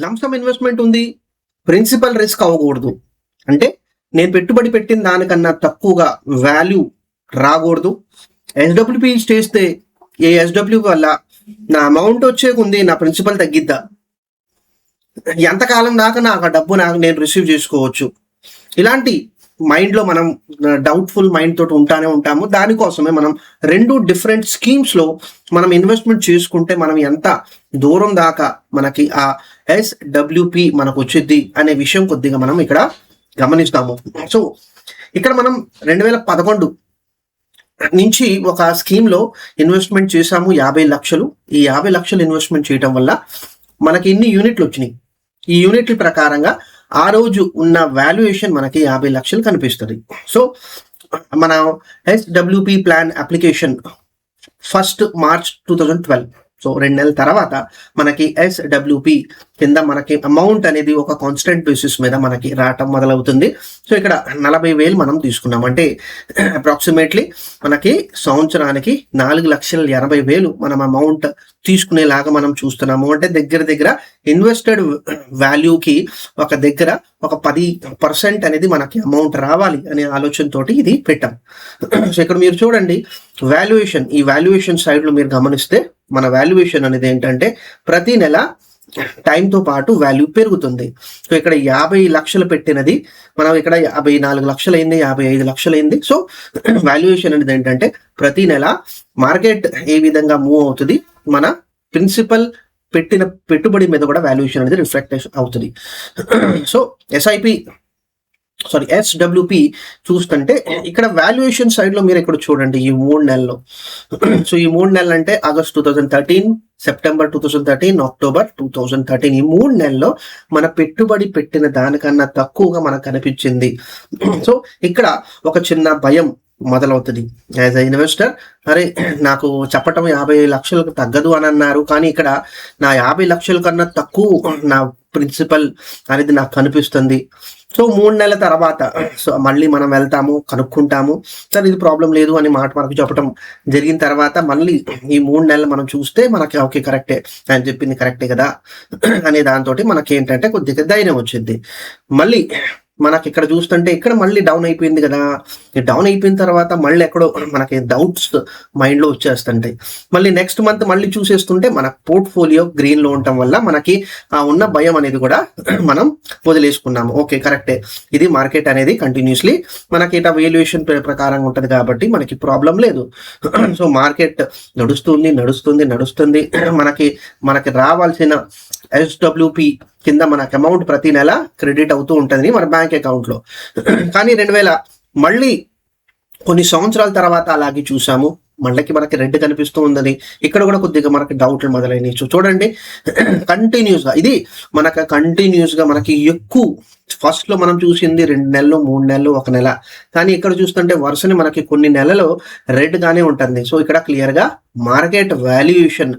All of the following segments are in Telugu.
లంసమ్ ఇన్వెస్ట్మెంట్ ఉంది, ప్రిన్సిపల్ రిస్క్ అవ్వకూడదు. అంటే నేను పెట్టుబడి పెట్టిన దానికన్నా తక్కువగా వాల్యూ రాకూడదు. ఎస్డబ్ల్యూపీ చేస్తే ఏ ఎస్డబ్ల్యూ వల్ల నా అమౌంట్ వచ్చేకుంది, నా ప్రిన్సిపల్ తగ్గిద్దా, ఎంతకాలం దాకా నాకు ఆ డబ్బు నేను రిసీవ్ చేసుకోవచ్చు, ఇలాంటి మైండ్లో మనం డౌట్ఫుల్ మైండ్ తోటి ఉంటాము. దానికోసమే మనం 2 డిఫరెంట్ స్కీమ్స్లో మనం ఇన్వెస్ట్మెంట్ చేసుకుంటే మనం ఎంత దూరం దాకా మనకి ఆ ఎస్డబ్ల్యూపి మనకు వచ్చింది అనే విషయం కొద్దిగా మనం ఇక్కడ గమనిస్తాము. సో ఇక్కడ మనం 2011 నుంచి ఒక స్కీమ్లో ఇన్వెస్ట్మెంట్ చేసాము 50 లక్షలు. ఈ 50 లక్షలు ఇన్వెస్ట్మెంట్ చేయడం వల్ల మనకి ఇన్ని యూనిట్లు వచ్చినాయి. ఈ యూనిట్ల ప్రకారంగా ఆ రోజు ఉన్న వాల్యుయేషన్ మనకి 50 లక్షలు కనిపిస్తుంది. సో మన SWP plan application 1 March 2012, so 2 నెలల తర్వాత మనకి ఎస్డబ్ల్యూపి కింద మనకి అమౌంట్ అనేది ఒక కాన్స్టెంట్ బేసిస్ మీద మనకి రావటం మొదలవుతుంది. సో ఇక్కడ 40,000 మనం తీసుకున్నాం. అంటే అప్రాక్సిమేట్లీ మనకి సంవత్సరానికి 4,80,000 మనం అమౌంట్ తీసుకునేలాగా మనం చూస్తున్నాము. అంటే దగ్గర ఇన్వెస్టెడ్ వాల్యూకి ఒక 10% అనేది మనకి అమౌంట్ రావాలి అనే ఆలోచనతోటి ఇది పెట్టాం. సో ఇక్కడ మీరు చూడండి వాల్యుయేషన్, ఈ వాల్యుయేషన్ సైడ్లో మీరు గమనిస్తే మన వాల్యుయేషన్ అనేది ఏంటంటే ప్రతి నెల టైంతో పాటు వాల్యూ పెరుగుతుంది. సో ఇక్కడ 50 లక్షలు పెట్టినది మనం ఇక్కడ 54 లక్షలు అయింది, 55 లక్షలు అయింది. సో వాల్యుయేషన్ అనేది ఏంటంటే ప్రతి నెల మార్కెట్ ఏ విధంగా మూవ్ అవుతుంది, మన ప్రిన్సిపల్ పెట్టిన పెట్టుబడి మీద కూడా వాల్యుయేషన్ అనేది రిఫ్లెక్ట్ అవుతుంది. సో ఎస్డబ్ల్యూపి చూస్తుంటే ఇక్కడ వాల్యుయేషన్ సైడ్ లో మీరు ఇక్కడ చూడండి ఈ 3 నెలల్లో. సో ఈ 3 నెలలు అంటే ఆగస్ట్ 2013, సెప్టెంబర్ 2013, అక్టోబర్ 2013, ఈ 3 నెలల్లో మన పెట్టుబడి పెట్టిన దానికన్నా తక్కువగా మనకు కనిపించింది. సో ఇక్కడ ఒక చిన్న భయం మొదలవుతుంది యాజ్ ఎ ఇన్వెస్టర్. అరే నాకు చెప్పటం 50 లక్షలకు తగ్గదు అని అన్నారు, కానీ ఇక్కడ నా 50 లక్షల కన్నా తక్కువ నా ప్రిన్సిపల్ అనేది నాకు కనిపిస్తుంది. సో 3 నెలల తర్వాత సో మళ్ళీ మనం వెళ్తాము, కనుక్కుంటాము, సార్ ఇది ప్రాబ్లం లేదు అని మాట మనకు చెప్పడం జరిగిన తర్వాత మళ్ళీ ఈ 3 నెలలు మనం చూస్తే మనకి ఓకే కరెక్టే, ఆయన చెప్పింది కరెక్టే కదా అనే దాంతో మనకి ఏంటంటే కొద్దిగా ధైర్యం వచ్చింది. మళ్ళీ మనకి ఇక్కడ చూస్తుంటే ఇక్కడ మళ్ళీ డౌన్ అయిపోయింది కదా, డౌన్ అయిపోయిన తర్వాత మళ్ళీ ఎక్కడో మనకి డౌట్స్ మైండ్లో వచ్చేస్తుంటాయి. మళ్ళీ నెక్స్ట్ మంత్ మళ్ళీ చూసేస్తుంటే మన పోర్ట్ఫోలియో గ్రీన్లో ఉండటం వల్ల మనకి ఆ ఉన్న భయం అనేది కూడా మనం వదిలేసుకున్నాము. ఓకే కరెక్టే, ఇది మార్కెట్ అనేది కంటిన్యూస్లీ మనకి ఇట్లా వాల్యుయేషన్ ప్రకారంగా ఉంటుంది కాబట్టి మనకి ప్రాబ్లం లేదు. సో మార్కెట్ నడుస్తుంది మనకి రావాల్సిన ఎస్డబ్ల్యూపి కింద మనకి అమౌంట్ ప్రతి నెల క్రెడిట్ అవుతూ ఉంటుంది మన బ్యాంక్ అకౌంట్లో. కానీ 2000 మళ్ళీ కొన్ని సంవత్సరాల తర్వాత అలాగే చూసాము, మనకి రెడ్ కనిపిస్తూ ఉందని ఇక్కడ కూడా కొద్దిగా మనకి డౌట్లు మొదలైనవి. చూడండి కంటిన్యూస్గా ఇది కంటిన్యూస్గా మనకి ఎక్కువ ఫస్ట్ లో మనం చూసింది 2 నెలలు, 3 నెలలు, 1 నెల, కానీ ఇక్కడ చూస్తుంటే వరుసని మనకి కొన్ని నెలలు రెడ్ గానే ఉంటుంది. సో ఇక్కడ క్లియర్ గా మార్కెట్ వాల్యుయేషన్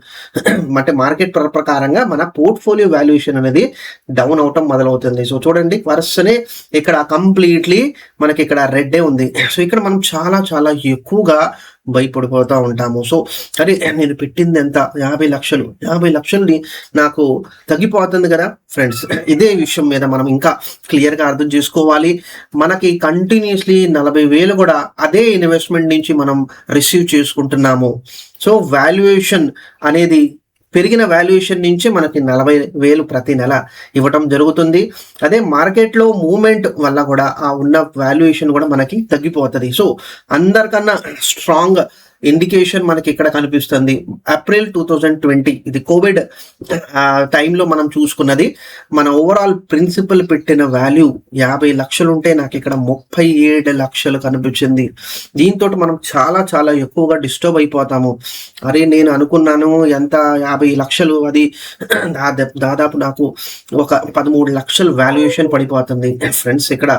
అంటే మార్కెట్ ప్రకారంగా మన పోర్ట్ఫోలియో వాల్యుయేషన్ అనేది డౌన్ అవటం మొదలవుతుంది. సో చూడండి వరుసనే ఇక్కడ కంప్లీట్లీ మనకి ఇక్కడ రెడ్డే ఉంది. సో ఇక్కడ మనం చాలా ఎక్కువగా భయపడిపోతూ ఉంటాము. సో సరే నేను పెట్టింది ఎంత 50 లక్షలు, 50 లక్షల్ని నాకు తగ్గిపోతుంది కదా ఫ్రెండ్స్. ఇదే విషయం మీద మనం ఇంకా క్లియర్గా అర్థం చేసుకోవాలి. మనకి కంటిన్యూస్లీ 40,000 కూడా అదే ఇన్వెస్ట్మెంట్ నుంచి మనం రిసీవ్ చేసుకుంటున్నాము. సో వాల్యుయేషన్ అనేది పెరిగిన వాల్యుయేషన్ నుంచి మనకి 40,000 ప్రతి నెల ఇవ్వటం జరుగుతుంది. అదే మార్కెట్లో మూవ్మెంట్ వల్ల కూడా ఆ ఉన్న వాల్యుయేషన్ కూడా మనకి తగ్గిపోతుంది. సో అందరికన్నా స్ట్రాంగ్ ఇండికేషన్ మనకి ఇక్కడ కనిపిస్తుంది ఏప్రిల్ 2020, ఇది కోవిడ్ టైంలో మనం చూసుకున్నది. మన ఓవరాల్ ప్రిన్సిపల్ పెట్టిన వాల్యూ 50 లక్షలు ఉంటే నాకు ఇక్కడ 37 లక్షలు కనిపించింది. దీంతో మనం చాలా ఎక్కువగా డిస్టర్బ్ అయిపోతాము. అరే నేను అనుకున్నాను ఎంత 50 లక్షలు, అది దాదాపు నాకు ఒక 13 లక్షలు వాల్యుయేషన్ పడిపోతుంది ఫ్రెండ్స్. ఇక్కడ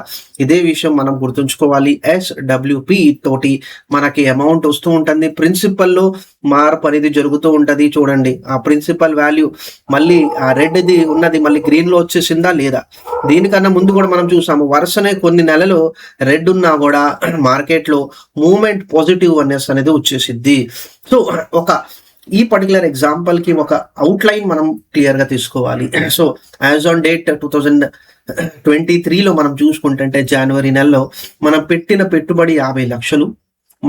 ఇదే విషయం మనం గుర్తుంచుకోవాలి. ఎస్డబ్ల్యూపి తోటి మనకి అమౌంట్ వస్తూ ఉంటుంది, ప్రిన్సిపల్లో మార్పు అనేది జరుగుతూ ఉంటది. చూడండి ఆ ప్రిన్సిపల్ వాల్యూ మళ్ళీ ఆ రెడ్ది ఉన్నది మళ్ళీ గ్రీన్ లో వచ్చేసిందా లేదా. దీనికన్నా ముందు కూడా మనం చూసాము వరుసనే కొన్ని నెలలు రెడ్ ఉన్నా కూడా మార్కెట్ లో మూవ్మెంట్ పాజిటివ్ అనేసి అనేది వచ్చేసిద్ది. సో ఒక ఈ పర్టికులర్ ఎగ్జాంపుల్ కి ఒక అవుట్లైన్ మనం క్లియర్ గా తీసుకోవాలి. సో యాజ్ ఆన్ డేట్ 2023లో మనం చూసుకుంటుంటే జనవరి నెలలో మనం పెట్టిన పెట్టుబడి 50 లక్షలు,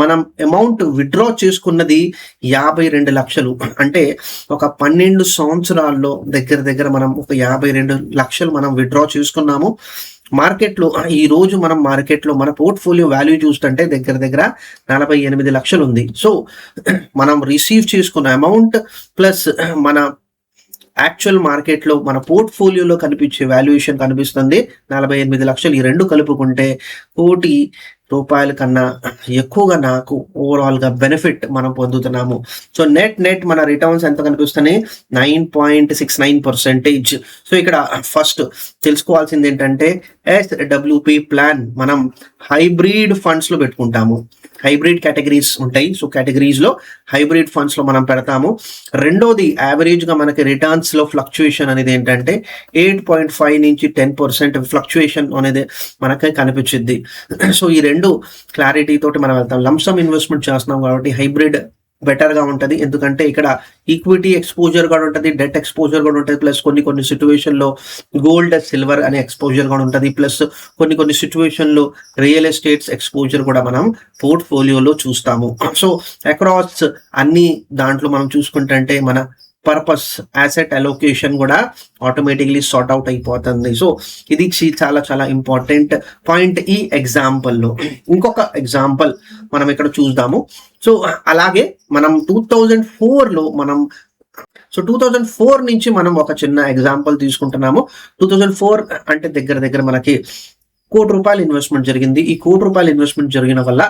మనం అమౌంట్ విత్డ్రా చేసుకున్నది 52 లక్షలు. అంటే ఒక 12 సంవత్సరాల్లో దగ్గర మనం ఒక 52 లక్షలు మనం విత్డ్రా చేసుకున్నాము. మార్కెట్లో ఈ రోజు మనం మార్కెట్లో మన పోర్ట్ఫోలియో వాల్యూ చూస్తుంటే దగ్గర 48 లక్షలు ఉంది. సో మనం రిసీవ్ చేసుకున్న అమౌంట్ ప్లస్ మన యాక్చువల్ మార్కెట్లో మన పోర్ట్ఫోలియోలో కనిపించే వాల్యుయేషన్ కనిపిస్తుంది 48 లక్షలు. ఈ రెండు కలుపుకుంటే ₹1,00,00,000 కన్నా ఎక్కువగా నాకు ఓవరాల్ గా బెనిఫిట్ మనం పొందుతున్నాము. సో నెట్ మన రిటర్న్స్ ఎంత కనిపిస్తున్నాయి? 9.69%. సో ఇక్కడ ఫస్ట్ తెలుసుకోవాల్సింది ఏంటంటే SWP ప్లాన్ మనం హైబ్రిడ్ ఫండ్స్ లో పెట్టుకుంటాము. హైబ్రిడ్ కేటగిరీస్ ఉంటాయి. సో కేటగిరీస్ లో హైబ్రిడ్ ఫండ్స్ లో మనం పెడతాము. రెండోది యావరేజ్ గా మనకి రిటర్న్స్ లో ఫ్లక్చుయేషన్ అనేది ఏంటంటే 8.5 నుంచి 10% ఫ్లక్చుయేషన్ అనేది మనకి కనిపించింది. సో ఈ రెండు క్లారిటీ తోటి మనం వెళ్తాం. లంసమ్ ఇన్వెస్ట్మెంట్ చేస్తున్నాం కాబట్టి హైబ్రిడ్ బెటర్ గా ఉంటది. ఎందుకంటే ఇక్కడ ఈక్విటీ ఎక్స్పోజర్ కూడా ఉంటుంది, డెట్ ఎక్స్పోజర్ కూడా ఉంటుంది, ప్లస్ కొన్ని సిచ్యువేషన్ లో గోల్డ్ సిల్వర్ అనే ఎక్స్పోజర్ కూడా ఉంటుంది, ప్లస్ కొన్ని సిచ్యువేషన్ లో రియల్ ఎస్టేట్స్ ఎక్స్పోజర్ కూడా మనం పోర్ట్ఫోలియోలో చూస్తాము. సో అక్రాస్ అన్ని దాంట్లో మనం చూసుకుంటే మన పర్పస్ యాసెట్ అలోకేషన్ కూడా ఆటోమేటిక్లీ సార్ట్ అవుట్ అయిపోతుంది. సో ఇది చాలా ఇంపార్టెంట్ పాయింట్ ఈ ఎగ్జాంపుల్లో. ఇంకొక ఎగ్జాంపుల్ మనం ఇక్కడ చూద్దాము. సో అలాగే మనం 2004లో మనం 2004 నుంచి మనం ఒక చిన్న ఎగ్జాంపుల్ తీసుకుంటున్నాము. 2004 అంటే దగ్గర మనకి ₹1,00,00,000 ఇన్వెస్ట్మెంట్ జరిగింది. ఈ ₹1,00,00,000 ఇన్వెస్ట్మెంట్ జరిగిన వల్ల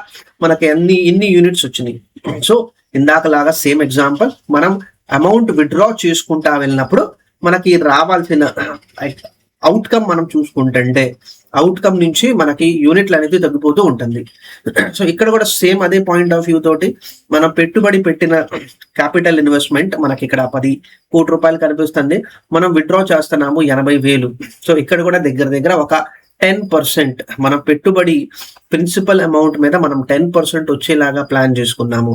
మనకి ఇన్ని యూనిట్స్ వచ్చినాయి. సో ఇందాకలాగా సేమ్ ఎగ్జాంపుల్ మనం అమౌంట్ విత్డ్రా చేసుకుంటా వెళ్ళినప్పుడు మనకి రావాల్సిన అవుట్కమ్ మనం చూసుకుంటే అవుట్కమ్ నుంచి మనకి యూనిట్లు అనేది తగ్గిపోతూ ఉంటుంది. సో ఇక్కడ కూడా సేమ్ అదే పాయింట్ ఆఫ్ వ్యూ తోటి మనం పెట్టుబడి పెట్టిన క్యాపిటల్ ఇన్వెస్ట్మెంట్ మనకి ఇక్కడ ₹10,00,00,000 కనిపిస్తుంది. మనం విత్డ్రా చేస్తున్నాము 80,000. సో ఇక్కడ కూడా దగ్గర ఒక 10% మనం పెట్టుబడి ప్రిన్సిపల్ అమౌంట్ మీద మనం 10% వచ్చేలాగా ప్లాన్ చేసుకున్నాము.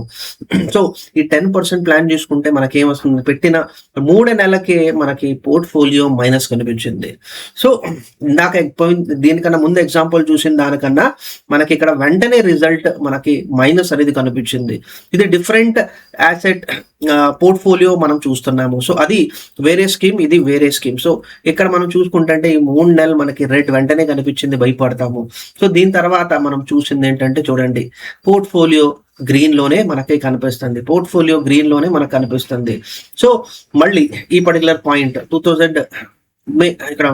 సో ఈ 10% ప్లాన్ చేసుకుంటే మనకి ఏమొస్తుంది? పెట్టిన 3 నెలలకే మనకి పోర్ట్ఫోలియో మైనస్ కనిపించింది. సో ఇందాక దీనికన్నా ముందు ఎగ్జాంపుల్ చూసిన దానికన్నా మనకి ఇక్కడ వెంటనే రిజల్ట్ మనకి మైనస్ అనేది కనిపించింది. ఇది డిఫరెంట్ యాసెట్ పోర్ట్ఫోలియో మనం చూస్తున్నాము. సో అది వేరే స్కీమ్, ఇది వేరే స్కీమ్. సో ఇక్కడ మనం చూసుకుంటే ఈ 3 నెలలు మనకి రేట్ వెంటనే కనిపించింది, భయపడతాము. సో దీని తర్వాత మనం చూసింది ఏంటంటే చూడండి, పోర్ట్ఫోలియో గ్రీన్ లోనే మనకి కనిపిస్తుంది. పోర్ట్ఫోలియో గ్రీన్ లోనే మనకు కనిపిస్తుంది. సో మళ్ళీ ఈ పర్టికులర్ పాయింట్ 2000 ఇక్కడ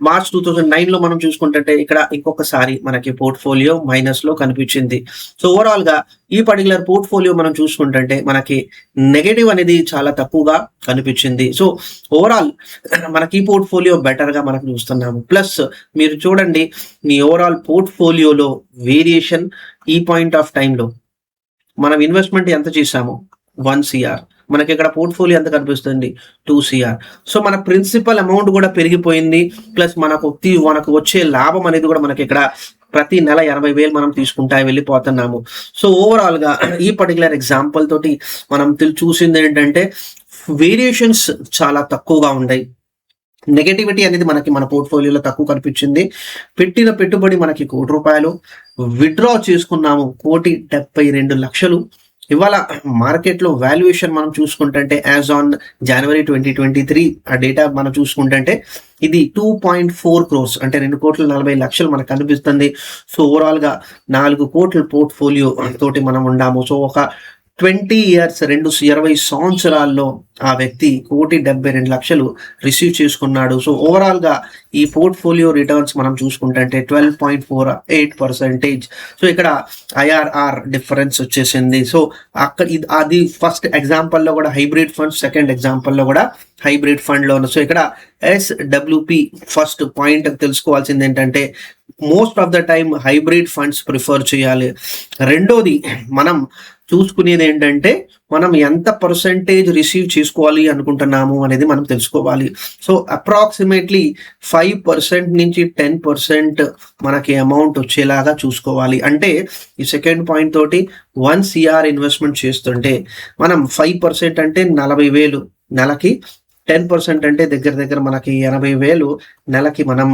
మార్చ్ 2009లో మనం చూసుకుంటే ఇక్కడ ఇంకొకసారి మనకి పోర్ట్ఫోలియో మైనస్ లో కనిపించింది. సో ఓవరాల్ గా ఈ పర్టికులర్ పోర్ట్ఫోలియో మనం చూసుకుంటే మనకి నెగటివ్ అనేది చాలా తక్కువగా కనిపించింది. సో ఓవరాల్ మనకి ఈ పోర్ట్ఫోలియో బెటర్ గా మనకు చూస్తున్నాము. ప్లస్ మీరు చూడండి మీ ఓవరాల్ పోర్ట్ఫోలియోలో వేరియేషన్ ఈ పాయింట్ ఆఫ్ టైంలో మనం ఇన్వెస్ట్మెంట్ ఎంత చేసాము? 1 CR. మనకి ఇక్కడ పోర్ట్ఫోలియో ఎంత కనిపిస్తుంది? 2 CR. సో మన ప్రిన్సిపల్ అమౌంట్ కూడా పెరిగిపోయింది. ప్లస్ మనకు వచ్చే లాభం అనేది కూడా మనకి ఇక్కడ ప్రతి నెల 80,000 మనం తీసుకుంటా వెళ్ళిపోతున్నాము. సో ఓవరాల్ గా ఈ పర్టికులర్ ఎగ్జాంపుల్ తోటి మనం చూసింది ఏంటంటే వేరియేషన్స్ చాలా తక్కువగా ఉన్నాయి. నెగటివిటీ అనేది మనకి మన పోర్ట్ఫోలియోలో తక్కువ కనిపించింది. పెట్టిన పెట్టుబడి మనకి ₹1,00,00,000, విత్డ్రా చేసుకున్నాము 1,72,00,000. ఇవాళ మార్కెట్ లో వాల్యుయేషన్ మనం చూసుకుంటే యాజ్ ఆన్ జనవరి 2023 ఆ డేటా మనం చూసుకుంటే ఇది 2.4 crores అంటే 2,40,00,000 మనకు కనిపిస్తుంది. సో ఓవరాల్ గా 4 కోట్ల పోర్ట్ఫోలియో తోటి మనం ఉన్నాము. సో ఒక 20 years 20 సంవత్సరాల్లో ఆ వ్యక్తి 1,72,00,000 రిసీవ్ చేసుకున్నాడు. సో ఓవరాల్ గా ఈ పోర్ట్ఫోలియో రిటర్న్స్ మనం చూసుకుంటే 12.48%. సో ఇక్కడ IRR డిఫరెన్స్ వచ్చేసింది. సో అక్కడ అది ఫస్ట్ ఎగ్జాంపుల్ లో కూడా హైబ్రిడ్ ఫండ్స్, సెకండ్ ఎగ్జాంపుల్ లో కూడా హైబ్రిడ్ ఫండ్లో. సో ఇక్కడ ఎస్డబ్ల్యూపి ఫస్ట్ పాయింట్ తెలుసుకోవాల్సింది ఏంటంటే most of the time hybrid funds prefer చేయాలి. రెండోది మనం చూసుకునేది ఏంటంటే మనం ఎంత పర్సెంటేజ్ రిసీవ్ చేసుకోవాలి అనుకుంటున్నాము అనేది మనం తెలుసుకోవాలి. సో అప్రాక్సిమేట్లీ 5% నుంచి 10% మనకి అమౌంట్ వచ్చేలాగా చూసుకోవాలి. అంటే ఈ సెకండ్ పాయింట్ తోటి 1 CR ఇన్వెస్ట్మెంట్ చేస్తుంటే మనం 5% అంటే 40,000 నెలకి, 10% అంటే దగ్గర దగ్గర మనకి 80,000 నెలకి మనం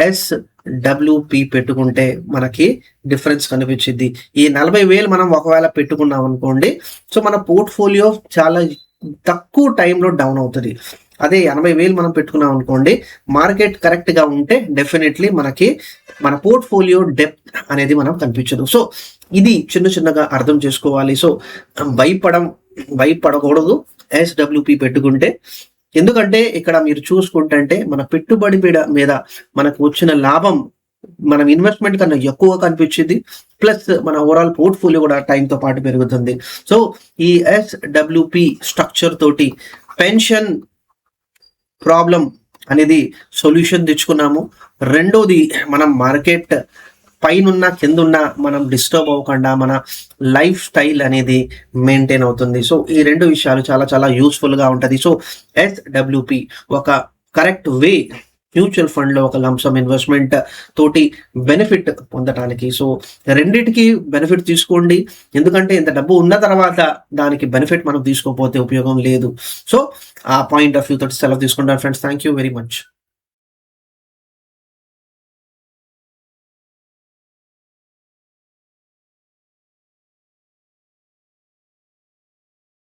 ఎస్డబ్ల్యూపి పెట్టుకుంటే మనకి డిఫరెన్స్ కనిపించింది. ఈ 40,000 మనం ఒకవేళ పెట్టుకున్నాం అనుకోండి, సో మన పోర్ట్ఫోలియో చాలా తక్కువ టైంలో డౌన్ అవుతుంది. అదే 80,000 మనం పెట్టుకున్నాం అనుకోండి, మార్కెట్ కరెక్ట్గా ఉంటే డెఫినెట్లీ మనకి మన పోర్ట్ఫోలియో డెప్త్ అనేది మనం కనిపించదు. సో ఇది చిన్నగా అర్థం చేసుకోవాలి. సో భయపడకూడదు ఎస్డబ్ల్యూపి పెట్టుకుంటే. ఎందుకంటే ఇక్కడ మీరు చూసుకుంటే మన పెట్టుబడి మీద మనకు వచ్చిన లాభం మనం ఇన్వెస్ట్మెంట్ కన్నా ఎక్కువ కనిపించింది. ప్లస్ మన ఓవరాల్ పోర్ట్ఫోలియో కూడా టైంతో పాటు పెరుగుతుంది. సో ఈ ఎస్డబ్ల్యూపి స్ట్రక్చర్ తోటి పెన్షన్ ప్రాబ్లం అనేది సొల్యూషన్ తెచ్చుకున్నాము. రెండోది మనం మార్కెట్ పైనున్న కిందున్న మనం డిస్టర్బ్ అవ్వకుండా మన లైఫ్ స్టైల్ అనేది మెయింటైన్ అవుతుంది. సో ఈ రెండు విషయాలు చాలా యూస్ఫుల్గా ఉంటుంది. సో ఎస్డబ్ల్యూపి ఒక కరెక్ట్ వే మ్యూచువల్ ఫండ్లో ఒక లంసమ్ ఇన్వెస్ట్మెంట్ తోటి బెనిఫిట్ పొందడానికి. సో రెండింటికి బెనిఫిట్ తీసుకోండి. ఎందుకంటే ఇంత డబ్బు ఉన్న తర్వాత దానికి బెనిఫిట్ మనం తీసుకోకపోతే ఉపయోగం లేదు. సో ఆ పాయింట్ ఆఫ్ వ్యూ తోటి సెలవు తీసుకుంటాను friends. Thank you very much.